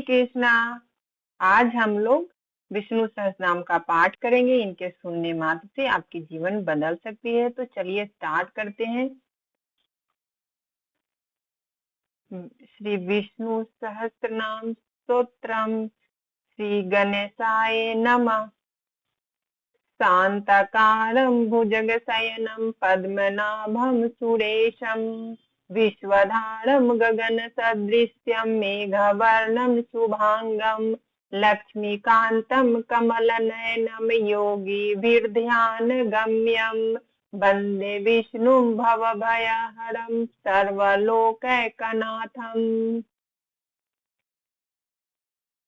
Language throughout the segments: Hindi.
कृष्णा। आज हम लोग विष्णु सहस्रनाम का पाठ करेंगे। इनके सुनने मात्र से आपकी जीवन बदल सकती है। तो चलिए स्टार्ट करते हैं। श्री विष्णु सहस्रनाम स्तोत्रम। श्री गणेशाय नमः। शांताकारं भुजगशयनं पद्मनाभं सुरेशं विश्वधारं गगनसदृश्यं मेघवर्णं शुभांगं लक्ष्मीकान्तं कमलनयनं योगिभिर्ध्यानगम्यं वन्दे विष्णुं भवभयहरं सर्वलोकैकनाथम्।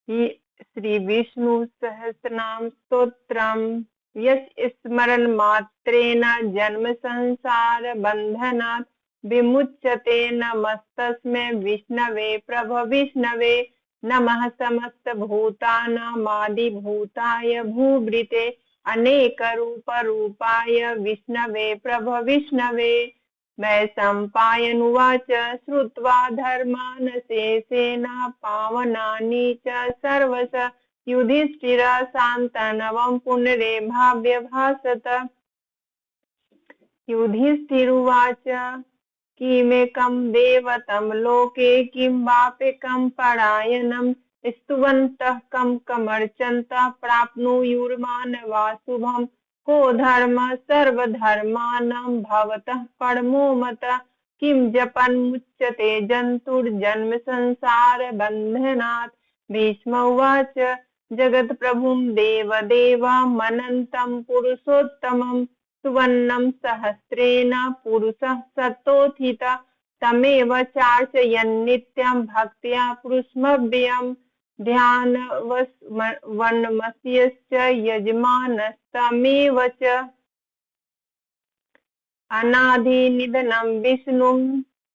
श्री विष्णु सहस्रनाम स्तोत्रम। यस् स्मरण मात्रेण जन्म संसार बंधनात् विमुच्यते। नमस्तस्मै विष्णवे प्रभ विष्णवे नमः। समस्त भूतानामादिभूताय भूभृते अनेक रूप रूपाय विष्णवे प्रभ विष्णवे। वैशम्पायनुवाच श्रुत्वा धर्मान् शेषेण पावनानि च सर्वश युधिष्ठिर शान्तनवं पुनरेभाव्यभाषत। युधिष्ठिरुवाच किमेकं देवतं लोके किं वाप्यकं परायणं स्तुवन्तः कं कमर्चन्तः प्राप्नुयुर्मानवा शुभम्। को धर्म सर्वधर्माणां भवतः परमो मतः किं जपन्मुच्यते जन्तुर्जन्म संसार बन्धनात्। भीष्म उवाच जगत्प्रभुं देवदेवमनन्तं पुरुषोत्तमं सुवर्णं सहस्रेण पुरुषः सतोत्थितः तमेव चार्चयन्नित्यं भक्त्या पुरुषमव्ययम्। ध्यानवन्मस्यश्च यजमानस्तमेव च अनादिनिधनं विष्णुं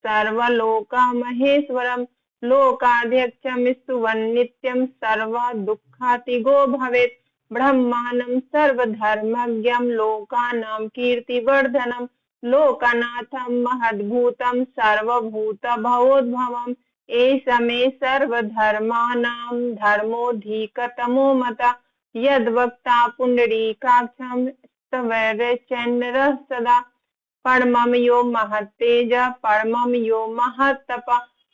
सर्वलोकमहेश्वरं लोकाध्यक्षं स्तुवन्नित्यं सर्वदुःखातिगो भवेत्। ब्रह्माणं सर्वधर्मज्ञं लोकानां कीर्तिवर्धनं लोकनाथं महद्भूतं सर्वभूतभवोद्भवम्। एष मे सर्वधर्माणां धर्मोऽधिकतमो मतः यद्वक्ता पुण्डरीकाक्षं स्तवैर्चन्द्रः सदा। परमं यो महत्तेज परमं यो महत्तप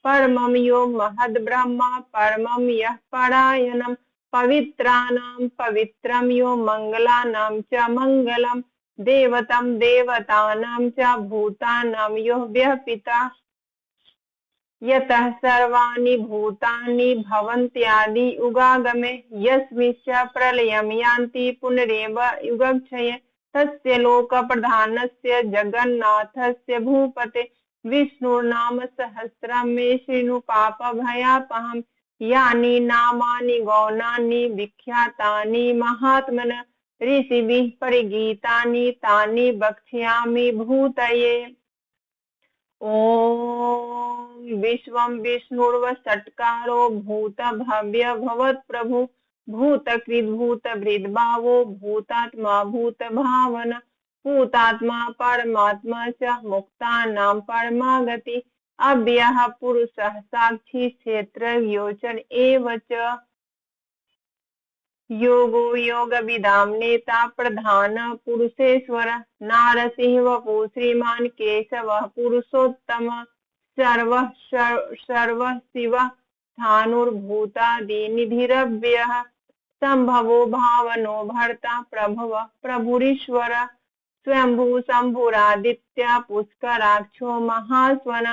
परमं यो महद्ब्रह्म परमं यः परायणं पवित्राणां पवित्रं यो मंगलानां च मंगलम् देवतं देवतानां च भूतानां यो व्यापिता यतः सर्वाणि भूतानि भवन्त्यादि उगागमे यस्मिंश्च प्रलयं यान्ति पुनरेव युगक्षये तस्य लोकप्रधानस्य जगन्नाथस्य भूपते विष्णुर्नाम सहस्रं मे शृणु पापभयापहम्। यानि नामानि गौणानि विख्यातानि महात्मनः ऋषिभिः परिगीतानि तानि वक्ष्यामि भूतये। ॐ विश्वं विष्णुर्वषट्कारो भूतभव्य भवत्प्रभु भूतकृद्भूतभृद्भावो भूतात्मा भूतभावन भूतात्मा परमात्मा च मुक्तानां परमागति अव्ययः पुरुषः साक्षी क्षेत्रज्ञोचर एव च। योगो योगविदां नेता प्रधान पुरुषेश्वर नारसिंह वपु श्रीमान केशव पुरुषोत्तम सर्व शिव स्थाणुर्भूतादिनिधिरव्ययः संभवो भावनो भर्ता प्रभव प्रभुरीश्वर स्वयंभू शंभुरादित्य पुष्कराक्षो महास्वन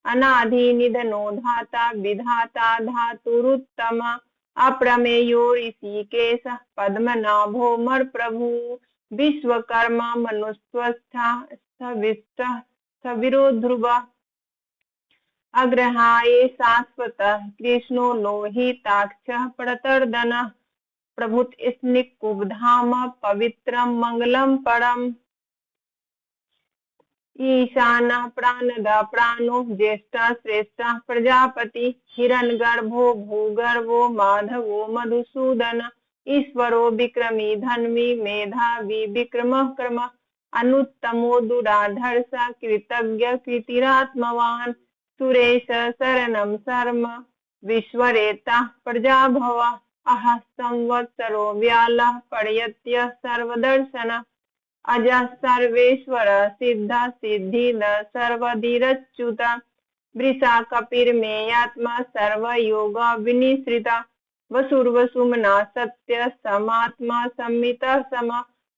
अनादिनिधनो धाता विधाता धातुरुत्तम अप्रमेयो ऋषिकेशः पद्मनाभो मर्प्रभु विश्वकर्मा मनुस्वस्थः स्थविरो ध्रुवः अग्रहाये शाश्वतः कृष्णो लोहिताक्षः प्रतर्दनः प्रभुत स्निग्धकुब्धाम पवित्रं मंगलम परम्। ईशानः प्राणदा प्राणो ज्येष्ठः श्रेष्ठः प्रजापति हिरण्यगर्भो भूगर्भो माधवो मधुसूदन ईश्वरो विक्रमी धन्वी मेधावी विक्रमः क्रमः अनुत्तमो दुराधर्ष कृतज्ञ कृतिरात्मवान् सुरेश शरणं शर्म विश्वरेता प्रजाभव अह संवत्सरो व्यालः पर्यत्य सर्वदर्शन अजः सर्वेश्वर सिद्ध सिद्धिद सर्वधीरच्युत वृषा कपिर्मेयात्मा सर्वयोग विनिश्रिता वसुर्वसुमना सत्य समात्मा संमितः सम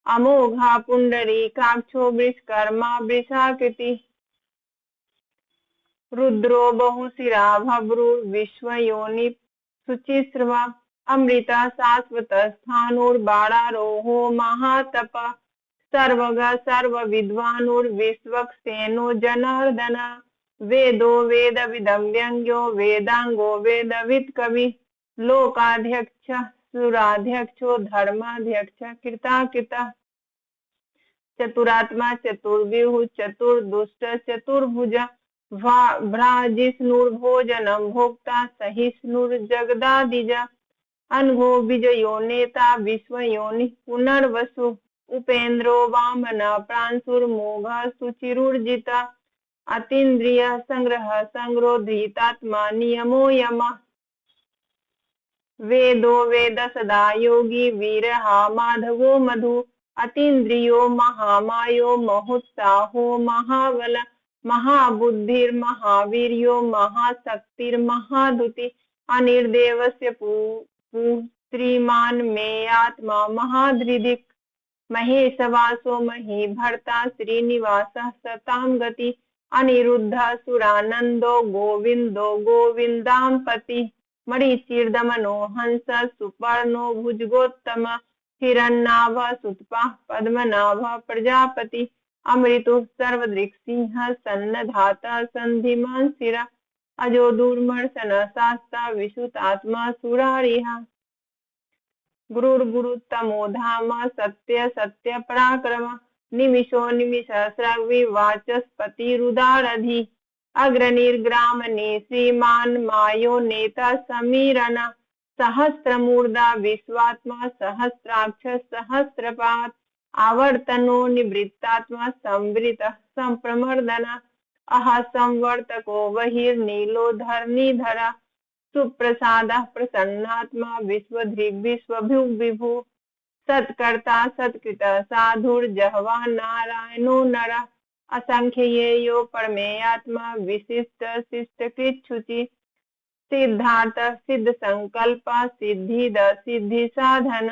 अमोघा पुंडरीकाक्षो वृषकर्मा वृषाकृति रुद्रो बहुशिरा भभ्रुर्विश्वयोनि शुचिस्रवा अमृता शाश्वत स्थाणुर्बाणारोहो महातप सर्वग सर्वविद्वानुर्विश्वक्सेनो जनार्दन वेदो वेदविदं व्यंग्यो वेदांगो वेदवित् कवि लोकाध्यक्ष सुराध्यक्षो धर्माध्यक्ष कृताकृत चतुरात्मा चतुर्व्यूह चतुर्दुष्ट चतुर्भुज भ्राजिष्णुर्भोजनं भोक्ता सहिष्णुर्जगदादिज अनघो विजयो नेता विश्वयोनि पुनर्वसु उपेन्द्रो वामन प्रांशुर्मोघ सुचिरुर्जित अतीन्द्रिय संग्रह संग्रोधितात्मा नियमो यम वेदो वेद सदा योगी वीरहा माधवो मधु अतीन्द्रियो महामायो महोत्साहो महाबल महाबुद्धिर्महावीर्यो महाशक्तिर्महादुति अनिर्देवस्य पुत्रीमान् मे आत्मा महाधृदिक् महेशवासो मही भर्ता श्रीनिवासः सतां गति अनिरुद्ध सुरानंदो गोविंदो गोविंदांपति मरीचिर्दमनो हंस सुपर्णो भुजगोत्तम हिरण्नाभ सुतपा पद्मनाभ प्रजापति अमृतु सर्वदृक्सिंह सन्नधाता संधिमान शिरा अजो दुर्मर्शन शास्ता विशुतात्मा सुरारिह गुरुर्गुरुत्तमो धाम सत्य सत्य पराक्रम निमिषो निमिष स्रग्वि वाचस्पतिरुदारधि अग्रनिर्ग्रामणि श्रीमान मायो नेता समीरन सहस्रमूर्धा विश्वात्मा सहस्राक्ष सहस्रपात आवर्तनो निवृत्तात्मा संवृत संप्रमर्दन अह संवर्तको बहिर्नीलो धरणीधर सुप्रसाद प्रसन्नात्मा विश्वधृग् विश्वभुग्विभु सत्कर्ता सत्कृत साधुर्जहवा नारायणो नर असंख्येयो परमेयात्मा विशिष्ट शिष्टकृच्छुचि सिद्धार्थ सिद्ध संकल्प सिद्धिद सिद्धि साधन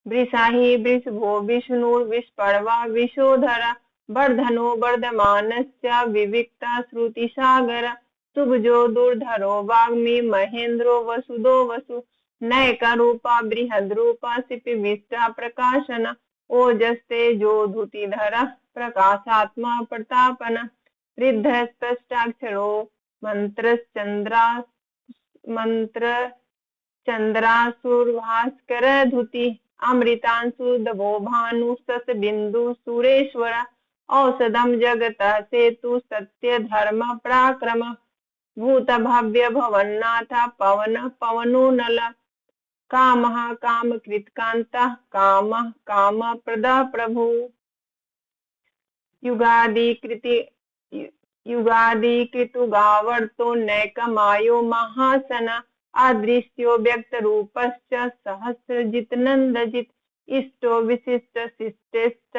वृषाहि वृषभो विष्णुर्विष्पर्वा विशोधर वर्धनो वर्धमानश्च विविक्ता श्रुतिसागर सुभजो दुर्धरो वाग्मी महेन्द्रो वसुदो वसु नैकरूपा बृहद्रूपा सिपिविष्टा प्रकाशन ओजस्तेजो धुतिधर प्रकाशात्मा प्रतापन ऋद्धस्पष्टाक्षरो मंत्रचंद्रासुरभास्कर धुति अमृतांशु दभो भानु सस बिंदु सुरेश्वर औषधम जगत सेतु सत्य धर्म पराक्रम भूत भव्य भवन्नाथ पवन पवनो नल कामः कामकृत्कान्तः कामः कामप्रदः प्रभु युगादिकृतुगावर्तो नैकमायो महासन अदृश्यो व्यक्तरूपश्च सहस्रजितनन्दजित् इष्टो विशिष्ट शिष्टेश्च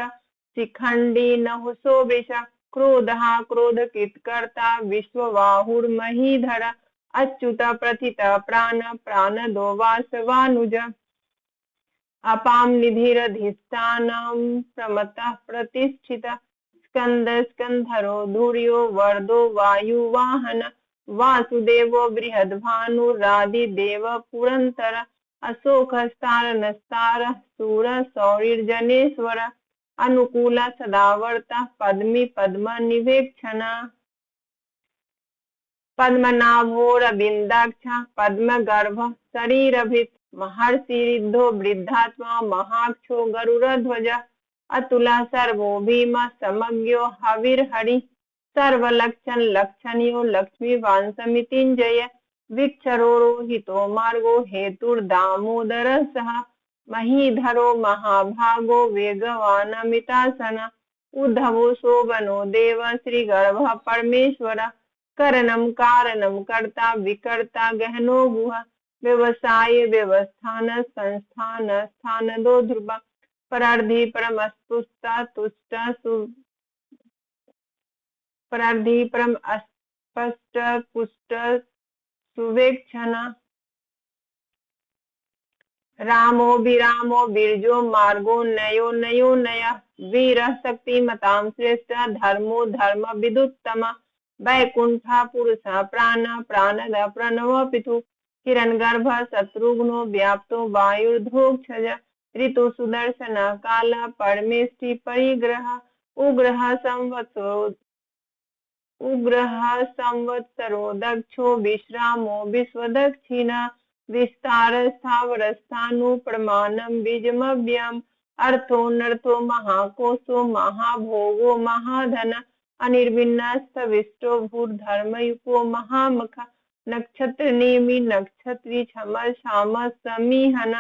शिखण्डी नहुसो वृष क्रोधः क्रोधकृत्कर्ता विश्वबाहुर्महीधर अच्युत प्रथित प्राण प्राणदो वासवानुज अपां निधिरधिष्ठानं प्रमतः प्रतिष्ठित स्कंद स्कंधरो धुर्यो वर्धो वायुवाहन वासुदेवो बृहद्भानुरादिदेव पुरंतर अशोकस्तारनस्तार सूर सौरिर्जनेश्वर अनुकूल सदावर्ता पद्मी पद्म निवेक्षण पद्मनाभोरविन्दाक्ष पद्मगर्भ शरीरभित् महर्षिरिद्धो वृद्धात्मा महाक्षो गरुड़ध्वज अतुला सर्वो भीम समज्ञो हविर्हरि सर्वलक्षण लक्षणियो लक्ष्मीवान् समितिञ्जय विक्षरोहितो मार्गो हेतुर्दामोदर सह महीधरो महाभागो वेगवानमितासन उद्धवो शोभनो देव श्रीगर्भ परमेश्वर करणम कारणम कर्ता विकर्ता गहनो गुहा व्यवसाय व्यवस्थान संस्थान स्थान दो ध्रुवा परार्धी परम अस्पुष्टा तुष्टा परार्धी परम अस्पष्ट पुष्ट सुवेक्षण रामो विरामो बीरजो मार्गो नयो नयो नय वीर शक्ति मताम श्रेष्ठ धर्मो धर्म विदुत्तम वैकुंठा पुरुष प्राण प्राणद प्रणव पितु किरण गर्भ शत्रुघ्नो व्याप्तो वायुर्धोक्षज ऋतु सुदर्शन काल परमेष्टि परिग्रह उग्रह संवत्सरो दक्षो विश्रामो विश्वदक्षिणा विस्तार स्थावर स्थानु प्रमाणम बीजमव्यम अर्थो नर्थो महाकोशो महाभोगो महाधन अनिर्विन्नस्तविष्टो भूर्धर्मयुको महामख नक्षत्र नेमि नक्षत्री क्षम श्याम समीहन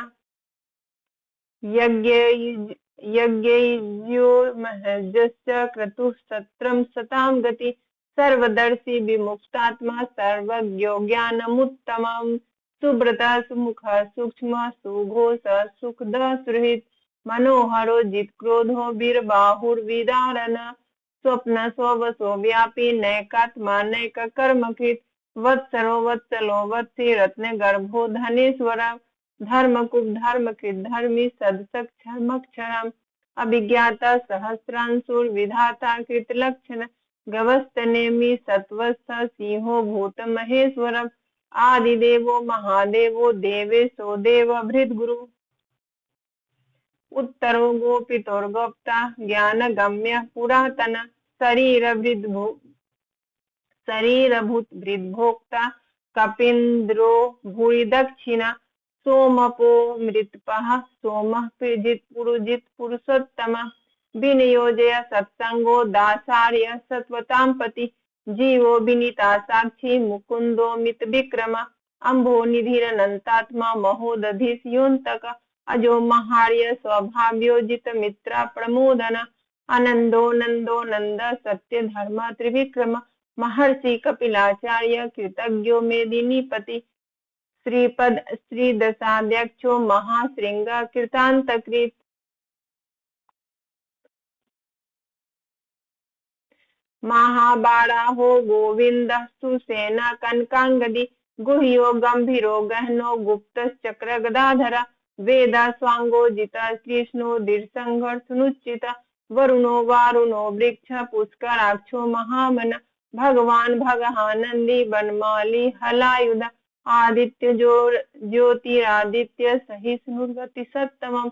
यज्ञो महजस्य क्रतुः सत्रम सताम गति सर्वदर्शी विमुक्तात्मा सर्वज्ञो ज्ञानमुत्तमम् सुब्रत सुमुख सूक्ष्म सुघोष सुखद सुहृद मनोहरो जित क्रोधो वीरबाहुर्विदारण स्वप्न स्ववसो व्यापी नैकात्मा नैक कर्मकृत वत्सरो वत्सलो वत्सी रत्न गर्भो धनेश्वर धर्मकुप धर्मकृत धर्मी सदसक्षरम अभिज्ञाता सहस्रांशुर विधाता कृत लक्षण गवस्तनेमि सत्वस्थ सिंहो भूत महेश्वरम आदिदेवो महादेवो देवेशो देव भृद्गुरु उत्तरो गोपितोर्गोप्ता ज्ञान गम्य पुरातन शरीरभूत भृद्भोक्ता कपीन्द्रो भूरि दक्षिणा सोमपो मृतपः सोमः पुरुजित पुरुषोत्तम विनियोजय सत्संगो दासार्य सत्वतां पति जीवो विनीता साक्षी मुकुंदो मित विक्रम अम्भो निधिरनंतात्मा महोदधिस्योन्तक अजो महार्य स्वभाव्योजित मित्रा प्रमोदन आनंदो नंदो नंद सत्य धर्म त्रिविक्रम महर्षि कपिलाचार्य कृतज्ञो मेदिनीपति श्रीपद श्रीदशाध्यक्षो महाशृंग कृतांतकृत महाबाराहो गोविंद सुसेना कनकांगदी गुह्यो गंभीरो गहनो गुप्त चक्र गदाधर वेदा स्वांगो जिता कृष्णो दीर्घंघर्षनुच्चित वरुणो वारुणो वृक्ष पुष्कराक्षो महामन भगवान भगहानंदी वनमाली हलायुध आदित्य ज्योतिरादित्य सहिष्णुर्गति सत्तमम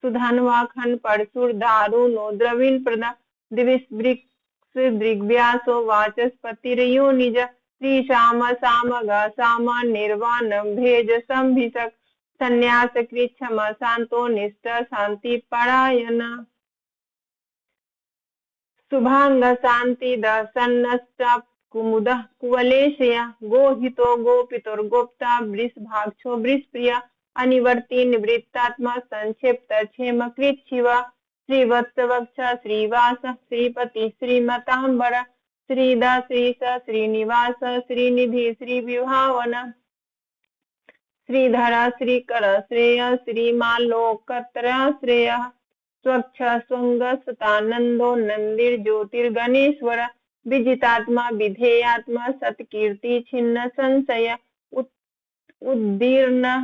सुधन्वाखन परशुर दारुणो द्रविण प्रदा दिविश दृग्व्यासो वाचस्पतिरयो निज श्रीशाम सामग साम निर्वाणम भेज संभिषक संन्यास कृच्छम शांतो निष्ठ शांति परायण शुभांग शांति दसन्नष्ट कुमुद कुवलेशय गोहितो गोपितोर्गोप्ता वृषभाक्षो वृषप्रिय अनिवर्ति निवृत्तात्मा संक्षिप्त क्षेम कृत शिवा श्रीवत्सवक्ष श्रीवास श्रीपति श्रीमतांबर श्रीद श्रीश श्रीनिवास श्रीनिधि श्रीविभावन श्रीधर श्रीकर श्रेय श्रीमालोकत्र श्रेय स्वच्छ स्वंग सतानंदो नंदिर ज्योतिर्गणेश्वर विजितात्मा विधेयात्मा सत्कीर्ति छिन्न संशय उद्दीर्ण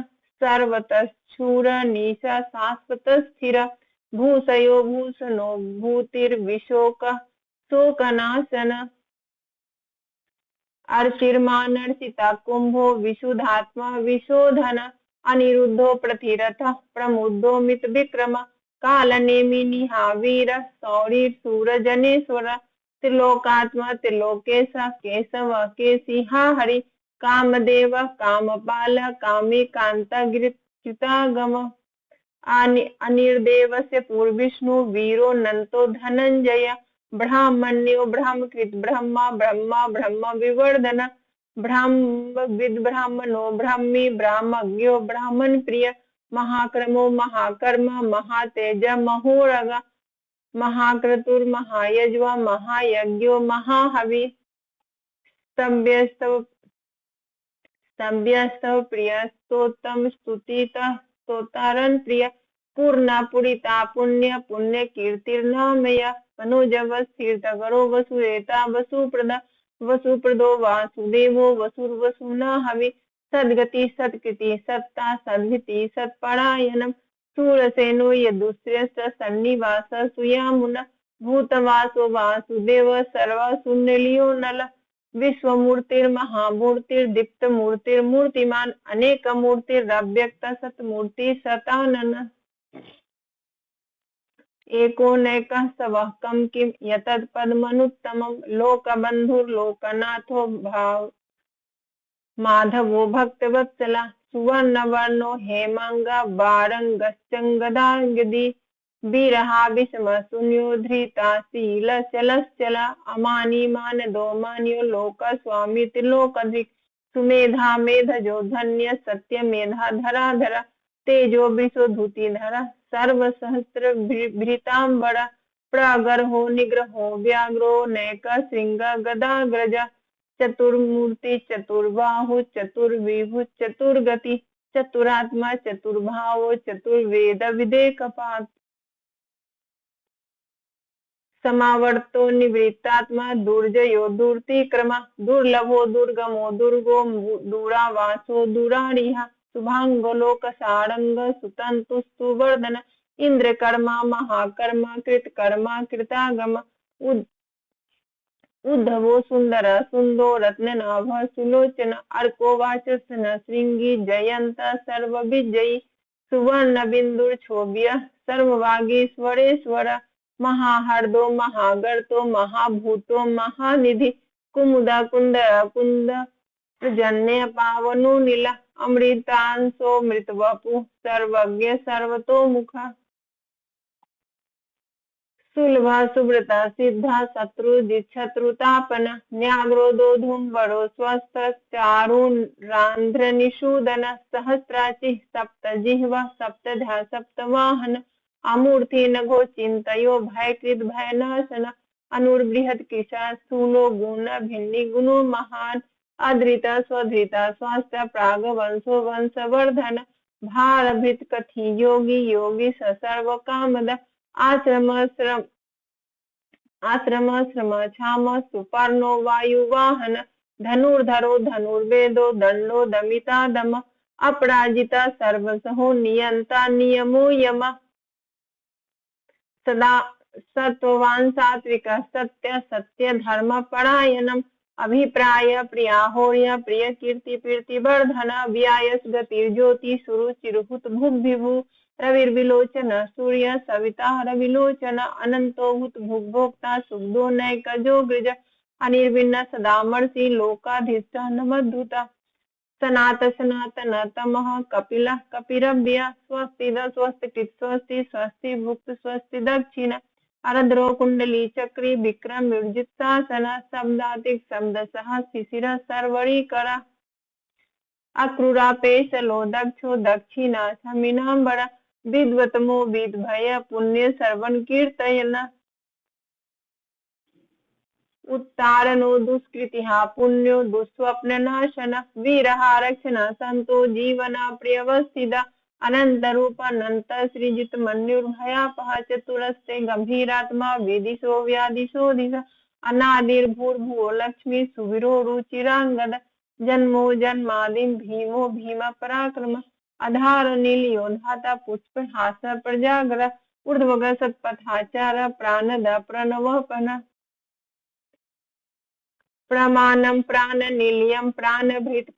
सर्वतश्चूर निशा शाश्वत स्थिर भूषयो भूषणो भूतिर्विशोक शोकनाशन अर्चिर्मानर्चिता कुंभो विशुद्धात्मा विशोधन अनिरुद्धो प्रतिरथ प्रमुद्धो मित विक्रम कालनेमि निहावीर सौरी सूरजनेश्वर त्रिलोकात्मा त्रिलोकेश केशव केशिहा हरि कामदेव कामपाल कामी कांतागम अनिर्देवस्य पूर्विष्णु वीरो नंतो धनंजय ब्राह्मण्यो ब्रह्मकृत ब्रह्मा ब्रह्मा ब्रह्म विवर्धन ब्राह्मविद ब्राह्मणो ब्राह्मी ब्राह्मज्ञो ब्राह्मण प्रिय महाक्रमो महाकर्म महातेज महोरग महाक्रतुर् महायज्वा महायज्ञो महाहवि स्तव्यस्तव स्तव्यस्तव प्रियस्तोत्तम स्तुतितः स्तोतारन प्रिय पूर्णा पुरिता पुण्य पुण्य कीर्तिर्नामय मनोजवस्थिरतगरो वसुरेता वसुप्रदा वसुप्रदो वासुदेवो वसुर्वसुना हवि सद्गति सत्कृति सत्ता सद्भिति सत्परायणम शूरसेनो यदुश्रेष्ठ सन्निवास सुयामुना भूतवासो वासुदेव सर्वशून्यलियो नल विश्वमूर्तिर्महामूर्तिर्दीप्तमूर्तिर्मूर्तिमान अनेकमूर्तिरव्यक्त सतमूर्ति सतानन एकोनैकः सवः कं किं यतत्पदमनुत्तमं लोकबन्धुर्लोकनाथो भाव माधवो भक्तवत्सला सुवर्णवर्णो हेमांगा वारंगश्चंगदांगदी वीरहा विषमशून्यो धृता शीलचलश्चला अमानी मानदो मान्यो लोक स्वामी त्रिलोकधिक सुमेधा मेधजो धन्य सत्य मेधा धरा धरा तेजो वृषोधुति धरा सर्वसहस्र भृतांबरा प्रागर्हो निग्रहो व्याघ्रो नैक श्रृंग गदाग्रज चतुर्मूर्ति चतुर्बाहु चतुर्विभु चतुर्गति चतुरात्मा चतुर्भावो चतुर्वेद विदेकपात समावर्तो निवृत्तात्मा दुर्जयो दुर्तिक्रम दुर्लभो दुर्गमो दुर्गो दूरावासो दूरारिहा शुभांगो लोकसारंग सुतंतुस्तु वर्धन इंद्रकर्मा महाकर्मा कृतकर्मा कृतागम उद्धवो सुंदर सुंदो रत्ननाभ सुलोचन अर्को वाचस्न श्रृंगी जयंत सर्वविजयी सुवर्ण बिंदुर क्षोभ्य सर्ववागीश्वरेश्वर महाहर्दो महागर्तो महाभूतो महानिधि कुमुदा कुंदर कुंद जन्य पावनो नीला अमृतांशो मृतवपु सर्वज्ञ सर्वतोमुख सुलभा सुब्रता सिद्धा शत्रुतापन न्याग्रोदो धूम्बरो स्वस्थ चारुरांध्र निषूदन सहस्राचि सप्त जिह्वा सप्तधा सप्तवाहन अमूर्ति नघो चिंतयो भयकृत भयनाशन अनुर्बृहत किशा स्थूलो गुण भिन्नि गुणो महान अधृत स्वधृत स्वास्थ्य प्राग वंशो वंशवर्धन भारभृत कथि योगी योगी सर्व कामद आश्रम श्रम छाम सुपर्णो वायुवाहन धनुर्धरो धनुर्वेदो दंडो दमिता दम अपराजिता सर्वसहो नियंता नियमो यम सदा सत्ववान सात्विक सत्य सत्य धर्म परायणम अभिप्राय प्रियाहोर्य प्रिय कीर्ति कीर्ति वर्धन व्यायस गतिर्ज्योति सुरुचिरुहुत भुग्भिभु रविर्विलोचन सूर्य सविता रविलोचन अनंतो भूत भुग्भोक्ता सुग्धो नैकजो गृज अनिर्विन्न सदामर्षि लोकाधीष्ट नमद्धुता सनात सनातन तमः कपिल कपिरव्य स्वस्ति स्वस्ति स्वस्ति स्वस्ति भुक्त स्वस्ति दक्षिण आरद्रो कुंडली चक्री विक्रम विरजित शासन शब्दातिक शब्द सह शिशिर सर्वरीकर अक्रूरापेशलो दक्षो दक्षिणा समिनांबर विद्वतमो विद्भय पुण्य सर्वन कीर्तयन उत्तारणो दुष्कृतिहा पुण्यो दुस्वप्न नाशन वीरहा रक्षण संतो जीवना प्रियवस्थिता अनंत रूप अनंत सृजित मन्युर्भयापह चतुरस्ते गंभीरात्मा वेदिशो व्यादिशो दिशा अनादिर्भूर्भुवो लक्ष्मी सुवीरो रुचिरांगद जन्मो जन्मादिम भीमो भीम पराक्रम आधार नीलियो धाता पुष्प हास प्रजागर ऊर्ध्वग सत्पथाचार प्राणद प्रणवपन प्रमाणम प्राण निलयम प्राणभृत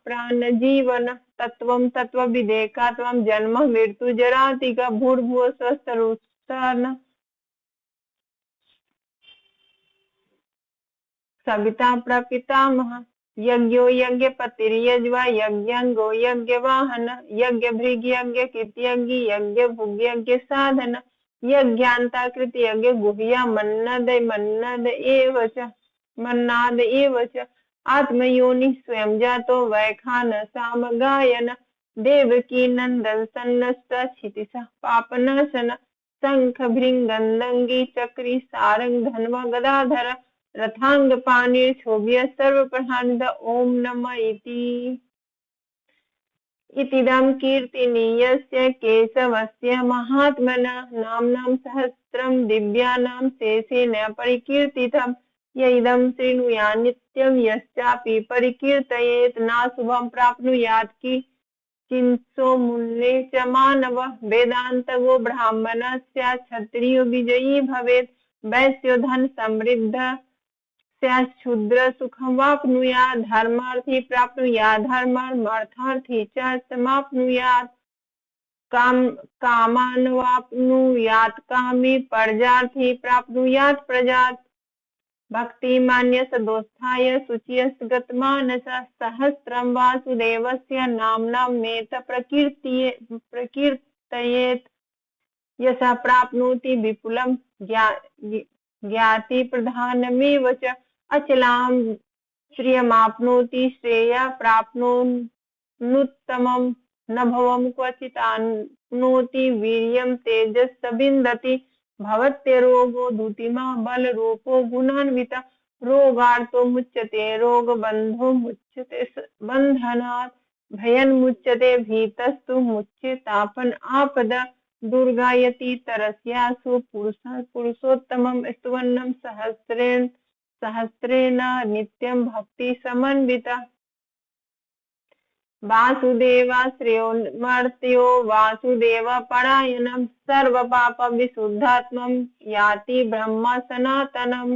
प्राण जीवन तत्वम तत्व विदेकात्वम जन्म मृत्यु जरातिक भूर्भुव स्वस्थ रुत्सान सविता प्रपितामह यज्ञो यज्ञ पतिर्यज्वा यज्ञंगो यज्ञ वाहन यज्ञ भृग यज्ञ कृत्यज्ञ यज्ञ भुग यज्ञ साधन यज्ञांता कृत यज्ञ गुह्या मन्नद एव च आत्मयोनि स्वयं जातो वैखान साम गायन देवकी नंदन सन्नस्त क्षितिसा पापनाशन शंख भृंगंदंगी चक्री सारंग धन्व गदाधर रथांग पाणिर्क्षोभ्य सर्वप्रधानित ओम नमः इतिदं कीर्तनीयस्य केशवस्य महात्मनः नाम्नां सहस्रं दिव्यानां शेषेण परिकीर्तितम् यइदं शृणुयात् नित्यं यश्चापि परिकीर्तयेत् नाशुभं प्राप्नुयात् किंसो मूल्ये च मानवः वेदान्तगो ब्राह्मणः स्यात् क्षत्रियो विजयी भवेत् वैश्यो धन समृद्धः शूद्र सुखं वाप्नुयात् धर्मार्थी प्राप्नुयात् धर्मार्थार्थी च समाप्नुयात् कामान् वाप्नुयात् कामी प्रजार्थी प्राप्नुयात् प्रजात् भक्तिमान्य सदोत्थाय शुचियस् गतमानसः सहस्रं वासुदेवस्य नाम्नामेत प्रकीर्तयेत् यशः प्राप्नोति विपुलं ज्ञाति प्रधानमेव च अचलां श्रियमाप्नोति श्रेयः प्राप्नोत्तमं न भवं क्वचिदाप्नोति वीर्यं तेजस्स विन्दति भवत्यरोगो धूतिमा बलरूपो गुणान्वितः रोगार्तो मुच्यते रोगबन्धो मुच्यते बन्धनात् भयन्मुच्यते भीतस्तु मुच्यतापन आपदा दुर्गायति तरस्यासु पुरुषोत्तमं स्तुवन्नं सहस्रेण नित्यं भक्ति समन्विता वासुदेवाश्रयोन्मर्त्यो वासुदेव परायणं सर्वपाप विशुद्धात्मं याति ब्रह्म सनातनं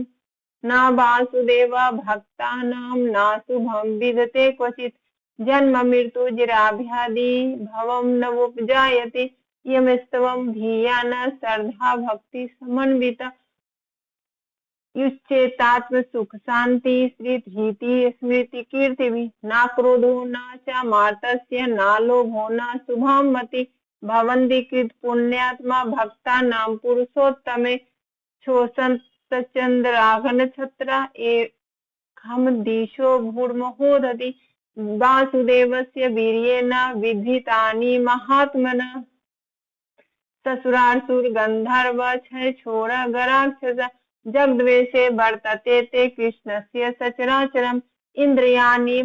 न वासुदेव भक्तानां नाशुभं विदते क्वचित् जन्म मृत्यु जराभ्यादि भवं नवोपजायते यमस्तवं धिया न श्रद्धा भक्ति समन्विता युच्चेतात्म सुख शांति स्मृति स्मृति कीर्तिभिः न क्रोधो न च मार्तस्य न लोभो न शुभां मति भवन्ति कृत पुण्यात्मा भक्तानां पुरुषोत्तमे क्षोषन्तचन्द्राघन छत्रा एकं दिशो भूर्महोदति वासुदेवस्य वीर्येण विधितानि महात्मना ससुरासुर गंधर्व क्षय छोर गराक्षस जगद्वेषे वर्तते ते कृष्णस्य सचराचरम् इंद्रियाणि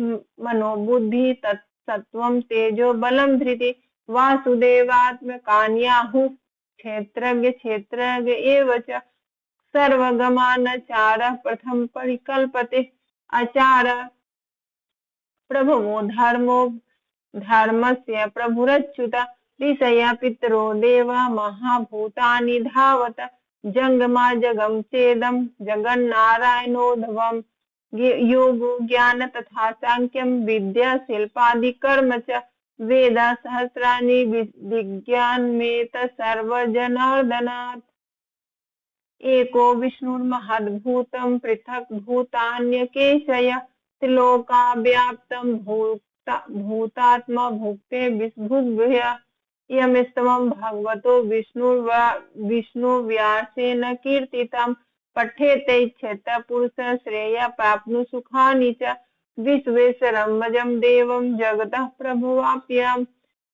मनोबुद्धि तत्सत्वं तेजो बलं धृति वासुदेवात्मकान्याहुः क्षेत्रज्ञ एव च सर्वगमानचारः प्रथम परिकल्पते आचार प्रभवो धर्मस्य प्रभुरच्युत ऋषया पितरो देवा महाभूतानि धावत जंगमा जगम चेदम जगन्नारायणोधवम योगो ज्ञान तथा सांख्यम विद्या शिल्पादि कर्म च वेद सहस्राणि विज्ञानमेत सर्वजनार्दनात् एको विष्णुर्महद्भूतं पृथक् भूतान्यकेशय त्रिलोकाव्याप्तं भूतात्मा भुक्ते विस्भुग्य यमस्तवं भगवतो विष्णुव्यासेन कीर्तितं पठेते इच्छेत पुरुष श्रेय प्राप्नु सुखानि च विश्वेश्वरमजं देवं जगतः प्रभुवाप्यं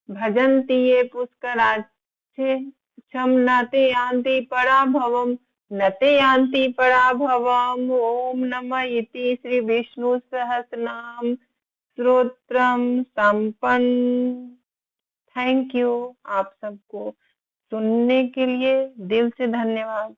भजन्ति ये पुष्कराक्षे क्षम न ते यान्ति पराभवम् न ते यान्ति पराभवम् ओम नमः इति श्री विष्णु सहस्रनाम स्तोत्रम संपन्न। थैंक यू आप सबको सुनने के लिए दिल से धन्यवाद।